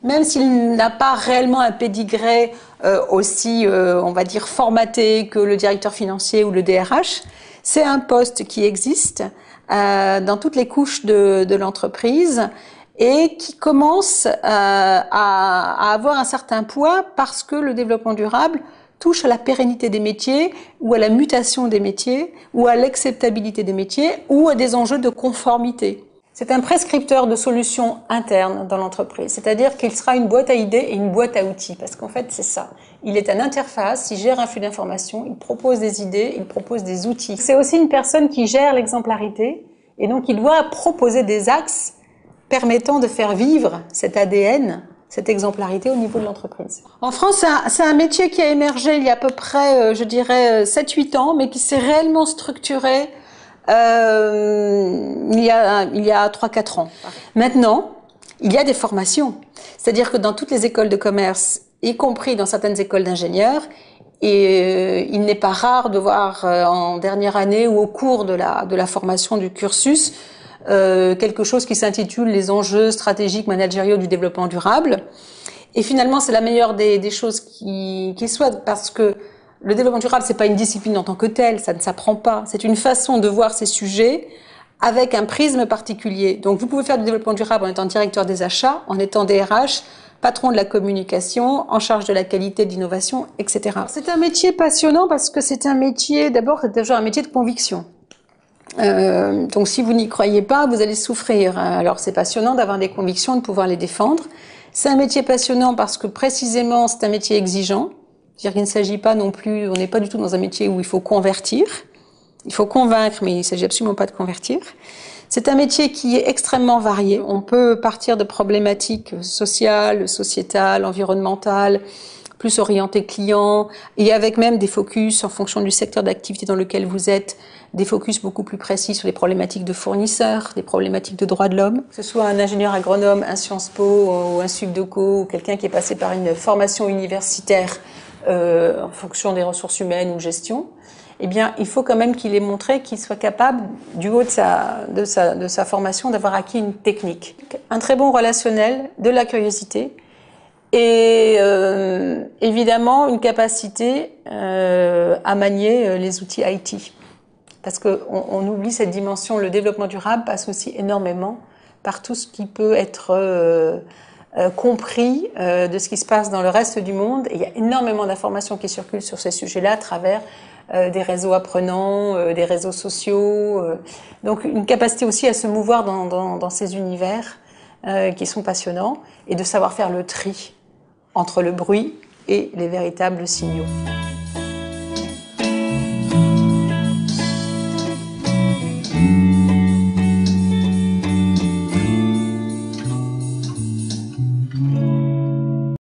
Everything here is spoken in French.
Même s'il n'a pas réellement un pédigré aussi, on va dire, formaté que le directeur financier ou le DRH, c'est un poste qui existe dans toutes les couches de l'entreprise et qui commence à avoir un certain poids parce que le développement durable touche à la pérennité des métiers ou à la mutation des métiers ou à l'acceptabilité des métiers ou à des enjeux de conformité. C'est un prescripteur de solutions internes dans l'entreprise, c'est-à-dire qu'il sera une boîte à idées et une boîte à outils, parce qu'en fait c'est ça. Il est une interface, il gère un flux d'informations, il propose des idées, il propose des outils. C'est aussi une personne qui gère l'exemplarité et donc il doit proposer des axes permettant de faire vivre cet ADN, cette exemplarité au niveau de l'entreprise. En France, c'est un métier qui a émergé il y a à peu près, je dirais, 7-8 ans, mais qui s'est réellement structuré il y a 3-4 ans. Maintenant, il y a des formations. C'est-à-dire que dans toutes les écoles de commerce, y compris dans certaines écoles d'ingénieurs, il n'est pas rare de voir en dernière année ou au cours de la formation du cursus quelque chose qui s'intitule les enjeux stratégiques managériaux du développement durable. Et finalement, c'est la meilleure des choses qui soit, parce que le développement durable, c'est pas une discipline en tant que telle, ça ne s'apprend pas. C'est une façon de voir ces sujets avec un prisme particulier. Donc, vous pouvez faire du développement durable en étant directeur des achats, en étant DRH, patron de la communication, en charge de la qualité, de l'innovation, etc. C'est un métier passionnant parce que c'est un métier, d'abord, c'est déjà un métier de conviction. Donc, si vous n'y croyez pas, vous allez souffrir. Alors, c'est passionnant d'avoir des convictions, de pouvoir les défendre. C'est un métier passionnant parce que précisément, c'est un métier exigeant. C'est-à-dire qu'il ne s'agit pas non plus, on n'est pas du tout dans un métier où il faut convertir. Il faut convaincre, mais il ne s'agit absolument pas de convertir. C'est un métier qui est extrêmement varié. On peut partir de problématiques sociales, sociétales, environnementales, plus orientées clients, et avec même des focus en fonction du secteur d'activité dans lequel vous êtes, des focus beaucoup plus précis sur les problématiques de fournisseurs, des problématiques de droits de l'homme. Que ce soit un ingénieur agronome, un Sciences Po ou un Subdeco, ou quelqu'un qui est passé par une formation universitaire en fonction des ressources humaines ou gestion, eh bien, il faut quand même qu'il ait montré qu'il soit capable, du haut de sa formation, d'avoir acquis une technique. Un très bon relationnel, de la curiosité et évidemment une capacité à manier les outils IT. Parce qu'on oublie cette dimension, le développement durable passe aussi énormément par tout ce qui peut être compris de ce qui se passe dans le reste du monde. Et il y a énormément d'informations qui circulent sur ces sujets-là à travers des réseaux apprenants, des réseaux sociaux. Donc une capacité aussi à se mouvoir dans ces univers qui sont passionnants et de savoir faire le tri entre le bruit et les véritables signaux.